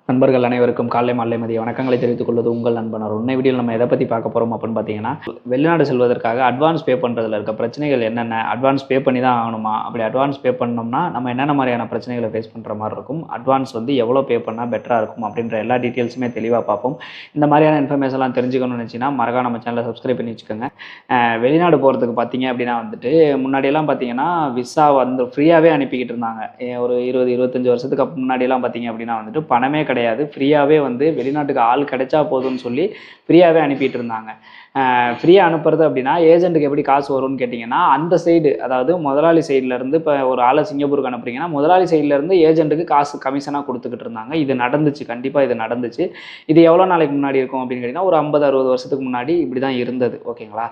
நண்பர்கள் அனைவருக்கும் காலை மாலை மதிய வணக்கங்களை தெரிவித்துக் கொள்வது உங்கள் நண்பனர். உன்னை வீடியோவில் நம்ம எதை பற்றி பார்க்க போகிறோம் அப்படின்னு பார்த்தீங்கன்னா, வெளிநாடு செல்வதற்காக அட்வான்ஸ் பே பண்ணுறதுல இருக்க பிரச்சனைகள் என்னென்ன, அட்வான்ஸ் பே பண்ணி தான் ஆகணுமா, அப்படி அட்வான்ஸ் பே பண்ணோம்னா நம்ம என்னென்ன மாதிரியான பிரச்சனைகளை ஃபேஸ் பண்ணுற மாதிரி இருக்கும், அட்வான்ஸ் வந்து எவ்வளோ பே பண்ணால் பெட்டராக இருக்கும் அப்படின்ற எல்லா டீட்டெயில்ஸுமே தெளிவாக பார்ப்போம். இந்த மாதிரியான இன்ஃபர்மேஷன்லாம் தெரிஞ்சுக்கணும்னு நினச்சின்னா மறக்காம நம்ம சேனலை சப்ஸ்கிரைப் பண்ணி வச்சுக்கோங்க. வெளிநாடு போகிறதுக்கு பார்த்தீங்க அப்படின்னா வந்துட்டு முன்னாடியெல்லாம் பார்த்தீங்கன்னா விசா வந்து ஃப்ரீயாகவே அனுப்பிக்கிட்டு இருந்தாங்க. ஒரு 20-25 வருஷத்துக்கு முன்னாடியெல்லாம் பார்த்தீங்க அப்படின்னா வந்துட்டு பணமே கிடையாது, ஃப்ரீயாகவே வந்து வெளிநாட்டுக்கு ஆள் கிடைச்சா போதும்னு சொல்லி ஃப்ரீயாகவே அனுப்பிட்டு இருந்தாங்க. ஃப்ரீயாக அனுப்புறது அப்படின்னா ஏஜென்ட்டுக்கு எப்படி காசு வரும்னு கேட்டிங்கன்னா, அந்த சைடு அதாவது முதலாளி சைட்லேருந்து இப்போ ஒரு ஆளை சிங்கப்பூருக்கு அனுப்புறீங்கன்னா முதலாளி சைட்லேருந்து ஏஜென்ட்டுக்கு காசு கமிஷனாக கொடுத்துக்கிட்டு இருந்தாங்க. இது நடந்துச்சு, கண்டிப்பாக இது நடந்துச்சு. இது எவ்வளோ நாளைக்கு முன்னாடி இருக்கும் அப்படின்னு கேட்டிங்கன்னா ஒரு 50-60 வருஷத்துக்கு முன்னாடி இப்படி தான் இருந்தது. ஓகேங்களா?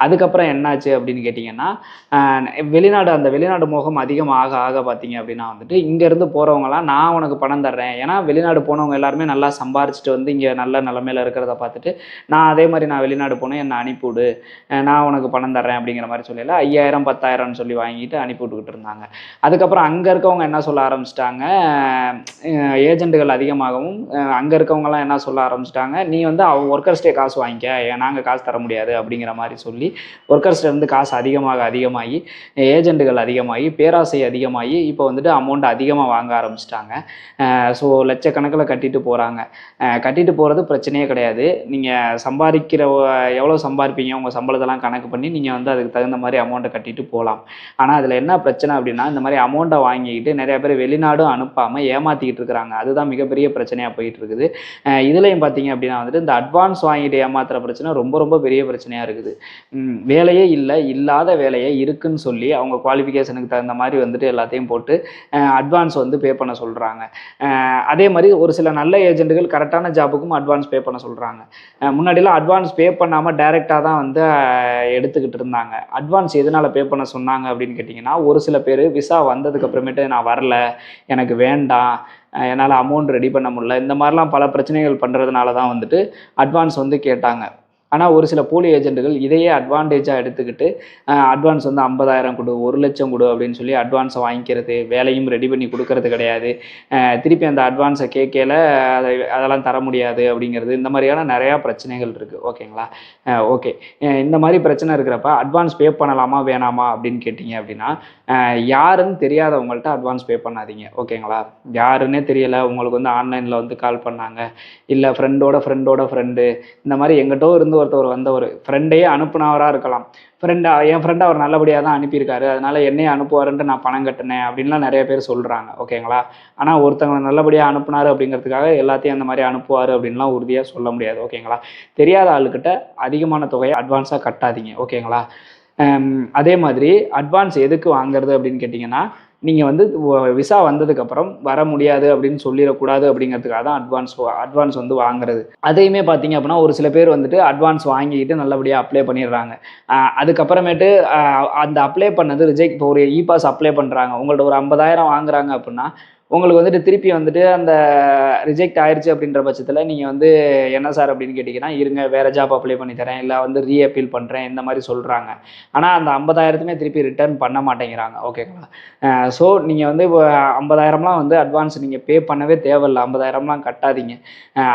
அதுக்கப்புறம் என்னாச்சு அப்படின்னு கேட்டிங்கன்னா, அந்த வெளிநாடு மோகம் அதிகமாக ஆக பார்த்தீங்க அப்படின்னா வந்துட்டு இங்கேருந்து போகிறவங்களாம் நான் உனக்கு பணம் தர்றேன், ஏன்னா வெளிநாடு போனவங்க எல்லாருமே நல்லா சம்பாரிச்சிட்டு வந்து இங்கே நல்ல நிலைமையில் இருக்கிறத பார்த்துட்டு நான் அதே மாதிரி நான் வெளிநாடு போனேன், என்னை அனுப்பிவிடு, நான் உனக்கு பணம் தர்றேன் அப்படிங்கிற மாதிரி சொல்லல 5000 10,000 சொல்லி வாங்கிட்டு அனுப்பி விட்டுக்கிட்டு இருந்தாங்க. அதுக்கப்புறம் அங்கே இருக்கவங்க என்ன சொல்ல ஆரம்பிச்சிட்டாங்க, ஏஜென்ட்டுகள் அதிகமாகவும் அங்கே இருக்கவங்கலாம் என்ன சொல்ல ஆரம்பிச்சிட்டாங்க, நீ வந்து ஒர்க்கர்ஸ்டே காசு வாங்கிக்க, நாங்கள் காசு தர முடியாது அப்படிங்கிற மாதிரி சொல்லி ஒர்க்கர்ஸ்லேருந்து காசு அதிகமாகி ஏஜென்ட்டுகள் அதிகமாகி பேராசை அதிகமாகி இப்போ வந்துட்டு அமௌண்ட் அதிகமாக வாங்க ஆரம்பிச்சிட்டாங்க. ஸோ லட்சக்கணக்கில் கட்டிட்டு போகிறாங்க. கட்டிட்டு போகிறது பிரச்சனையே கிடையாது. நீங்கள் எவ்வளோ சம்பாதிப்பீங்க உங்கள் சம்பளத்தெல்லாம் கணக்கு பண்ணி நீங்கள் வந்து அதுக்கு தகுந்த மாதிரி அமௌண்ட்டை கட்டிட்டு போகலாம். ஆனால் அதில் என்ன பிரச்சனை அப்படின்னா, இந்த மாதிரி அமௌண்ட்டை வாங்கிக்கிட்டு நிறைய பேர் வெளிநாடும் அனுப்பாமல் ஏமாற்றிக்கிட்டு இருக்கிறாங்க. அதுதான் மிகப்பெரிய பிரச்சனையாக போயிட்டு இருக்குது. இதுலேயும் பார்த்தீங்க அப்படின்னா வந்துட்டு இந்த அட்வான்ஸ் வாங்கிட்டு ஏமாத்துற பிரச்சனை ரொம்ப ரொம்ப பெரிய பிரச்சனையாக இருக்குது. வேலையே இல்லாத வேலையை இருக்குன்னு சொல்லி அவங்க குவாலிஃபிகேஷனுக்கு தகுந்த மாதிரி வந்துட்டு எல்லாத்தையும் போட்டு அட்வான்ஸ் வந்து பே பண்ண சொல்கிறாங்க. அதே மாதிரி ஒரு சில நல்ல ஏஜென்ட்டுகள் கரெக்டான ஜாபுக்கும் அட்வான்ஸ் பே பண்ண சொல்கிறாங்க. முன்னாடிலாம் அட்வான்ஸ் பே பண்ணாமல் டைரெக்டாக தான் வந்து எடுத்துக்கிட்டு இருந்தாங்க. அட்வான்ஸ் எதனால் பே பண்ண சொன்னாங்க அப்படின்னு கேட்டிங்கன்னா, ஒரு சில பேர் விசா வந்ததுக்கு அப்புறமேட்டு நான் வரல, எனக்கு வேண்டாம், என்னால் அமௌண்ட் ரெடி பண்ண முடியல, இந்த மாதிரிலாம் பல பிரச்சனைகள் பண்ணுறதுனால தான் வந்துட்டு அட்வான்ஸ் வந்து கேட்டாங்க. ஆனால் ஒரு சில போலி ஏஜென்ட்டுகள் இதையே அட்வான்டேஜாக எடுத்துக்கிட்டு அட்வான்ஸ் வந்து 50,000 கொடு, 1,00,000 கொடு அப்படின்னு சொல்லி அட்வான்ஸை வாங்கிக்கிறது, வேலையும் ரெடி பண்ணி கொடுக்கறது கிடையாது. திருப்பி அந்த அட்வான்ஸை கேட்கல அதெல்லாம் தர முடியாது அப்படிங்கிறது, இந்த மாதிரியான நிறையா பிரச்சனைகள் இருக்குது. ஓகேங்களா? ஓகே, இந்த மாதிரி பிரச்சனை இருக்கிறப்ப அட்வான்ஸ் பே பண்ணலாமா வேணாமா அப்படின்னு கேட்டிங்க அப்படின்னா, யாருன்னு தெரியாதவங்கள்ட்ட அட்வான்ஸ் பே பண்ணாதீங்க. ஓகேங்களா? யாருன்னே தெரியலை, உங்களுக்கு வந்து ஆன்லைனில் வந்து கால் பண்ணாங்க, இல்லை ஃப்ரெண்டோட ஃப்ரெண்டு இந்த மாதிரி எங்கிட்ட இருந்து ஒருத்தவர் வந்தவர் ஃப்ரெண்டையே அனுப்புனவராக இருக்கலாம். என் ஃப்ரெண்டு அவர் நல்லபடியாக தான் அனுப்பியிருக்காரு, அதனால் என்னையே அனுப்புவாருன்ட்டு நான் பணம் கட்டினேன் அப்படின்லாம் நிறைய பேர் சொல்கிறாங்க. ஓகேங்களா? ஆனால் ஒருத்தவங்களை நல்லபடியாக அனுப்புனார் அப்படிங்கிறதுக்காக எல்லாத்தையும் அந்த மாதிரி அனுப்புவார் அப்படின்லாம் உறுதியாக சொல்ல முடியாது. ஓகேங்களா? தெரியாத ஆளுக்கிட்ட அதிகமான தொகையை அட்வான்ஸாக கட்டாதீங்க. ஓகேங்களா? அதே மாதிரி அட்வான்ஸ் எதுக்கு வாங்குறது அப்படின்னு கேட்டிங்கன்னா, நீங்கள் வந்து விசா வந்ததுக்கப்புறம் வர முடியாது அப்படின்னு சொல்லிடக்கூடாது அப்படிங்கிறதுக்காக தான் அட்வான்ஸ் வந்து வாங்குறது. அதையுமே பார்த்தீங்க அப்படின்னா ஒரு சில பேர் வந்துட்டு அட்வான்ஸ் வாங்கிக்கிட்டு நல்லபடியாக அப்ளை பண்ணிடுறாங்க. அதுக்கப்புறமேட்டு அந்த அப்ளை பண்ணது ரிஜெக்ட். இப்போ ஒரு இ-பாஸ் அப்ளை பண்ணுறாங்க, உங்கள்ட்ட ஒரு 50,000 வாங்குறாங்க அப்படின்னா உங்களுக்கு வந்துட்டு திருப்பி வந்துட்டு அந்த ரிஜெக்ட் ஆயிடுச்சு அப்படின்ற பட்சத்தில் நீங்கள் வந்து என்ன சார் அப்படின்னு கேட்டிங்கன்னா, இருங்க வேறு ஜாப் அப்ளை பண்ணி தரேன், இல்லை வந்து ரீஅப்பீல் பண்ணுறேன், இந்த மாதிரி சொல்கிறாங்க. ஆனால் அந்த 50,000மே திருப்பி ரிட்டர்ன் பண்ண மாட்டேங்கிறாங்க. ஓகேங்களா? ஸோ நீங்கள் வந்து இப்போ 50,000லாம் வந்து அட்வான்ஸ் நீங்கள் பே பண்ணவே தேவையில்லை, 50,000லாம் கட்டாதீங்க.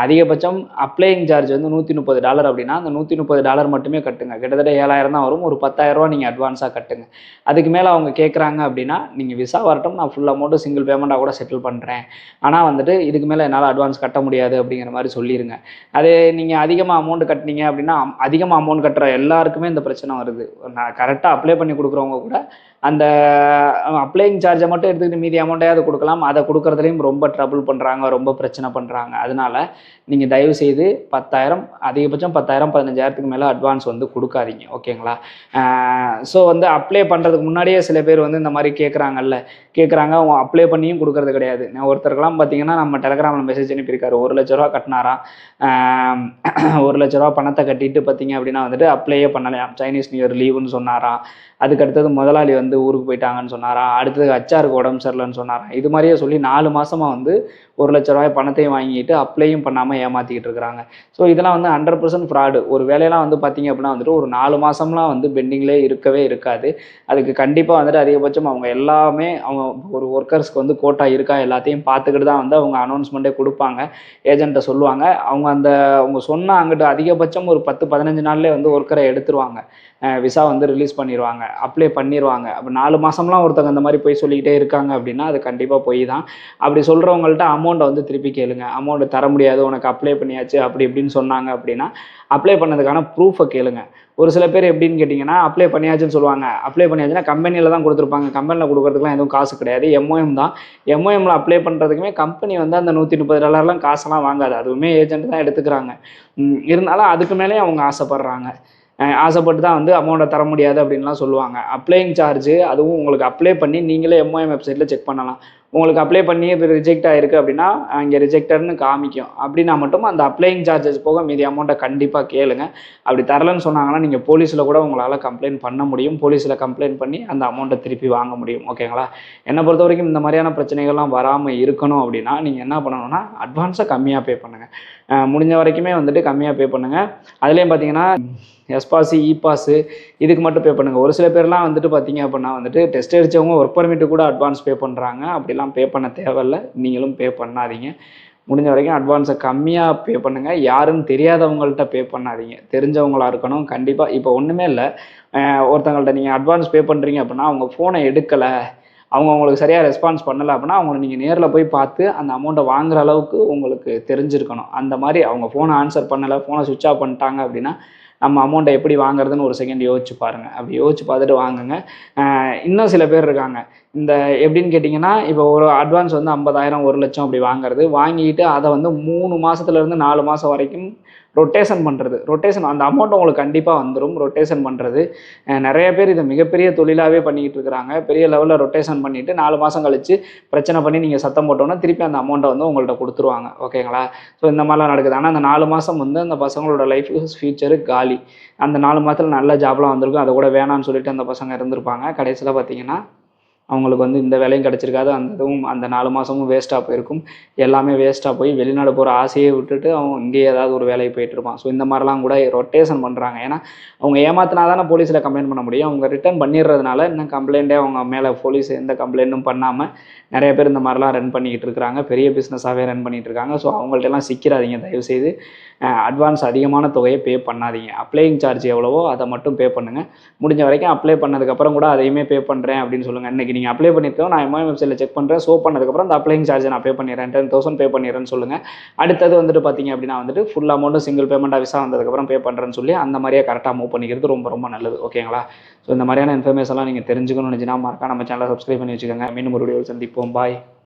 அதிகபட்சம் அப்ளையிங் சார்ஜ் வந்து $130 அப்படின்னா அந்த $130 மட்டுமே கட்டுங்க. கிட்டத்தட்ட 7,000 தான் வரும். ஒரு 10,000 நீங்கள் அட்வான்ஸாக கட்டுங்க. அதுக்கு மேலே அவங்க கேட்குறாங்க அப்படின்னா, நீங்கள் விசா வரட்டும், நான் ஃபுல் அமௌண்ட்டு சிங்கிள் பேமெண்ட்டாக கூட செட்டில் பண்ணுறேன், ஆனால் வந்துட்டு இதுக்கு மேலே என்னால் அட்வான்ஸ் கட்ட முடியாது அப்படிங்கிற மாதிரி சொல்லிடுங்க. அதே நீங்கள் அதிகமாக அமௌண்ட் கட்டினீங்க அப்படின்னா, அதிகமாக அமௌண்ட் கட்டுற எல்லாருக்குமே இந்த பிரச்சனை வருது. நான் கரெக்டாக அப்ளை பண்ணி கொடுக்குறவங்க கூட அந்த அப்ளையிங் சார்ஜை மட்டும் எடுத்துக்கிட்டு மீதி அமௌண்ட்டையாவது கொடுக்கலாம், அதை கொடுக்குறதுலையும் ரொம்ப ட்ரபிள் பண்ணுறாங்க, ரொம்ப பிரச்சனை பண்ணுறாங்க. அதனால் நீங்கள் தயவுசெய்து 10,000 அதிகபட்சம் 10,000 15,000க்கு மேலே அட்வான்ஸ் வந்து கொடுக்காதீங்க. ஓகேங்களா? ஸோ வந்து அப்ளை பண்ணுறதுக்கு முன்னாடியே சில பேர் வந்து இந்த மாதிரி கேட்குறாங்க, அவங்க அப்ளை பண்ணியும் கொடுக்கறது கிடையாது. ஒருத்தருக்கெல்லாம் பார்த்தீங்கன்னா நம்ம டெலகிராமில் மெசேஜ் அனுப்பியிருக்காரு, $1,00,000 கட்டினாராம். $1,00,000 பணத்தை கட்டிட்டு பார்த்தீங்க அப்படின்னா வந்துட்டு அப்ளையே பண்ணலையாம். சைனீஸ் நியூ இயர் லீவுன்னு சொன்னாராம். அதுக்கு அடுத்தது முதலாளி வந்து ஊருக்கு போயிட்டாங்கன்னு சொன்னாராம். அடுத்தது ஹச்ஆருக்கு உடம்பு சரியில்லைன்னு சொன்னாராம். இது மாதிரியே சொல்லி 4 மாதமாக வந்து ரூ. 1,00,000 பணத்தையும் வாங்கிட்டு அப்ளையும் பண்ணாமல் ஏமாற்றிக்கிட்டு இருக்கிறாங்க. ஸோ இதெல்லாம் வந்து 100% ஃப்ராடு. ஒரு வேலையெல்லாம் வந்து பார்த்தீங்க அப்படின்னா வந்துட்டு ஒரு 4 மாதம்லாம் வந்து பெண்டிங்லேயே இருக்கவே இருக்காது. அதுக்கு கண்டிப்பாக வந்துட்டு அதிகபட்சம் அவங்க எல்லாமே அவங்க ஒரு ஒர்க்கர்ஸ்க்கு வந்து கோட்டா இருக்கா எல்லாத்தையும் பார்த்துக்கிட்டு தான் வந்து அவங்க அனௌன்ஸ்மெண்ட்டே கொடுப்பாங்க. ஏஜென்ட்டை சொல்லுவாங்க. அவங்க சொன்ன அங்கிட்டு அதிகபட்சம் ஒரு 10, 15 நாள்லேயே வந்து ஒர்க்கரை எடுத்துருவாங்க. விசா வந்து ரிலீஸ் பண்ணிடுவாங்க. அப்ளை பண்ணிடுவாங்க. அப்போ 4 மாதம்லாம் ஒருத்தங்க இந்த மாதிரி போய் சொல்லிக்கிட்டே இருக்காங்க அப்படின்னா அது கண்டிப்பாக பொய் தான். அப்படி சொல்கிறவங்கள்ட்ட அமௌண்ட்டை வந்து திருப்பி கேளுங்க. அமௌண்ட் தர முடியாது, உனக்கு அப்ளை பண்ணியாச்சு அப்படி இப்படின்னு சொன்னாங்க அப்படின்னா அப்ளை பண்ணதுக்கான ப்ரூஃபை கேளுங்க. ஒரு சில பேர் எப்படின்னு கேட்டிங்கன்னா அப்ளை பண்ணியாச்சுன்னு சொல்லுவாங்க. அப்ளை பண்ணியாச்சுன்னா கம்பெனியில் தான் கொடுத்துருப்பாங்க. கம்பெனியில் கொடுக்குறதுக்குலாம் எதுவும் காசு கிடையாது. எம்ஓஎம் தான். எம்ஓஎம்ல அப்ளை பண்ணுறதுக்குமே கம்பெனி வந்து அந்த $130 காசெல்லாம் வாங்காது. அதுவுமே ஏஜென்ட் தான் எடுத்துக்கிறாங்க. இருந்தாலும் அதுக்கு மேலேயும் அவங்க ஆசைப்படுறாங்க. ஆசைப்பட்டு தான் வந்து அமௌண்ட்டை தர முடியாது அப்படின்லாம் சொல்லுவாங்க. அப்ளையிங் சார்ஜ் அதுவும் உங்களுக்கு அப்ளை பண்ணி நீங்களே எம்ஓஎம் வெப்சைட்டில் செக் பண்ணலாம். உங்களுக்கு அப்ளை பண்ணி இது ரிஜெக்ட் ஆகிருக்கு அப்படின்னா இங்கே ரிஜெக்டட்னு காமிக்கும். அப்படின்னா மட்டும் அந்த அப்ளையிங் சார்ஜஸ் போக மீதி அமௌண்ட்டை கண்டிப்பாக கேளுங்க. அப்படி தரலன்னு சொன்னாங்கன்னா நீங்கள் போலீஸில் கூட உங்களால் கம்ப்ளைண்ட் பண்ண முடியும். போலீஸில் கம்ப்ளைண்ட் பண்ணி அந்த அமௌண்ட்டை திருப்பி வாங்க முடியும். ஓகேங்களா? என்னை பொறுத்த வரைக்கும் இந்த மாதிரியான பிரச்சனைகள்லாம் வராமல் இருக்கணும் அப்படின்னா நீங்கள் என்ன பண்ணணும்னா அட்வான்ஸாக கம்மியாக பே பண்ணுங்கள். முடிஞ்ச வரைக்குமே வந்துட்டு கம்மியாக பே பண்ணுங்கள். அதுலேயும் பார்த்தீங்கன்னா எஸ்பாஸு, இபாஸு இதுக்கு மட்டும் பே பண்ணுங்கள். ஒரு சில பேர்லாம் வந்துட்டு பார்த்தீங்க அப்படின்னா வந்துட்டு டெஸ்ட் அடித்தவங்க ஒர்க் பர்மிட்டு கூட அட்வான்ஸ் பே பண்ணுறாங்க. அப்படிலாம் பே பண்ண தேவையில்ல. நீங்களும் பே பண்ணாதீங்க. முடிஞ்ச வரைக்கும் அட்வான்ஸை கம்மியாக பே பண்ணுங்கள். யாருன்னு தெரியாதவங்கள்ட்ட பே பண்ணாதீங்க. தெரிஞ்சவங்களாக இருக்கணும். கண்டிப்பாக இப்போ ஒன்றுமே இல்லை. ஒருத்தங்கள்ட்ட நீங்கள் அட்வான்ஸ் பே பண்ணுறீங்க அப்படின்னா அவங்க ஃபோனை எடுக்கலை, அவங்க உங்களுக்கு சரியாக ரெஸ்பான்ஸ் பண்ணலை அப்படின்னா அவங்கள நீங்கள் நேரில் போய் பார்த்து அந்த அமௌண்ட்டை வாங்குற அளவுக்கு உங்களுக்கு தெரிஞ்சிருக்கணும். அந்த மாதிரி அவங்க ஃபோனை ஆன்சர் பண்ணலை, ஃபோனை சுவிட்ச் ஆஃப் பண்ணிட்டாங்க அப்படின்னா நம்ம அமௌண்ட்டை எப்படி வாங்குறதுன்னு ஒரு செகண்ட் யோசிச்சு பாருங்கள். அப்படி யோசிச்சு பார்த்துட்டு வாங்குங்க. இன்னும் சில பேர் இருக்காங்க. இந்த எப்படின்னு கேட்டிங்கன்னா இப்போ ஒரு அட்வான்ஸ் வந்து 50,000 1,00,000 அப்படி வாங்குறது, வாங்கிட்டு அதை வந்து 3 மாதத்துலேருந்து 4 மாதம் வரைக்கும் ரொட்டேஷன் பண்ணுறது. அந்த அமௌண்ட் உங்களுக்கு கண்டிப்பாக வந்துடும். ரொட்டேஷன் பண்ணுறது நிறைய பேர் இதை மிகப்பெரிய தொழிலாகவே பண்ணிக்கிட்டு இருக்கிறாங்க. பெரிய லெவலில் ரொட்டேஷன் பண்ணிவிட்டு 4 மாதம் கழித்து பிரச்சனை பண்ணி நீங்கள் சத்தம் போட்டோன்னா திருப்பி அந்த அமௌண்ட்டை வந்து உங்கள்கிட்ட கொடுத்துருவாங்க. ஓகேங்களா? ஸோ இந்த மாதிரிலாம் நடக்குது. ஆனால் அந்த 4 மாதம் வந்து அந்த பசங்களோட லைஃப் ஃபியூச்சரு காலி. அந்த 4 மாதத்தில் நல்ல ஜாப்லாம் வந்திருக்கும். அதை கூட வேணான்னு சொல்லிட்டு அந்த பசங்க இருந்திருப்பாங்க. கடைசியில் பார்த்தீங்கன்னா அவங்களுக்கு வந்து இந்த வேலையும் கிடச்சிருக்காது. அந்த இதுவும் அந்த 4 மாதமும் வேஸ்ட்டாக போயிருக்கும். எல்லாமே வேஸ்ட்டாக போய் வெளிநாடு போகிற ஆசையை விட்டுட்டு அவன் இங்கேயே ஏதாவது ஒரு வேலைக்கு போயிட்டுருப்பான். ஸோ இந்த மாதிரிலாம் கூட ரொட்டேஷன் பண்ணுறாங்க. ஏன்னா அவங்க ஏமாத்தினா தானே போலீஸில் கம்ப்ளைண்ட் பண்ண முடியும். அவங்க ரிட்டர்ன் பண்ணிடுறதுனால இன்னும் கம்ப்ளைண்ட்டே அவங்க மேலே போலீஸ் எந்த கம்ப்ளைண்ட்டும் பண்ணாமல் நிறைய பேர் இந்த மாதிரிலாம் ரன் பண்ணிக்கிட்டு இருக்கிறாங்க. பெரிய பிஸ்னஸாகவே ரன் பண்ணிகிட்டு இருக்காங்க. ஸோ அவங்கள்ட்டெல்லாம் சிக்கிறாதீங்க தயவுசெய்து. அட்வான்ஸ் அதிகமான தொகையை பே பண்ணாதீங்க. அப்ளையிங் சார்ஜ் எவ்வளவோ அதை மட்டும் பே பண்ணுங்கள். முடிஞ்ச வரைக்கும் அப்ளை பண்ணதுக்கப்புறம் கூட அதையுமே பே பண்ணுறேன் அப்படின்னு சொல்லுங்கள். இன்றைக்கி நீங்கள் அப்ளை பண்ணியிருக்கோம், நான் எம்ஓஎம் வெப்சைட்டில் செக் பண்ணுறேன், ஸோ பண்ணதுக்கப்புறம் அந்த அப்ளையிங் சார்ஜை நான் பே பண்ணிடுறேன், 10,000 பே பண்ணிடுறேன்னு சொல்லுங்கள். அடுத்தது வந்துட்டு பார்த்தீங்க அப்படின்னா வந்துட்டு ஃபுல் அமௌண்ட்டு சிங்கிள் பேமெண்ட்டாக விசா வந்ததுக்கப்புறம் பே பண்ணுறேன்னு சொல்லி அந்த மாதிரியே கரெக்டாக மூவ் பண்ணிக்கிறது ரொம்ப ரொம்ப நல்லது. ஓகேங்களா? ஸோ இந்த மாதிரியான இன்ஃபர்மேஷன்லாம் நீங்கள் தெரிஞ்சுக்கணும்னு நினச்சினா மறக்காம நம்ம சேனலை சப்ஸ்கிரைப் பண்ணி வச்சுக்கோங்க. மீண்டும் ஒரு வீடியோவில் சந்திப்போம். பாய்.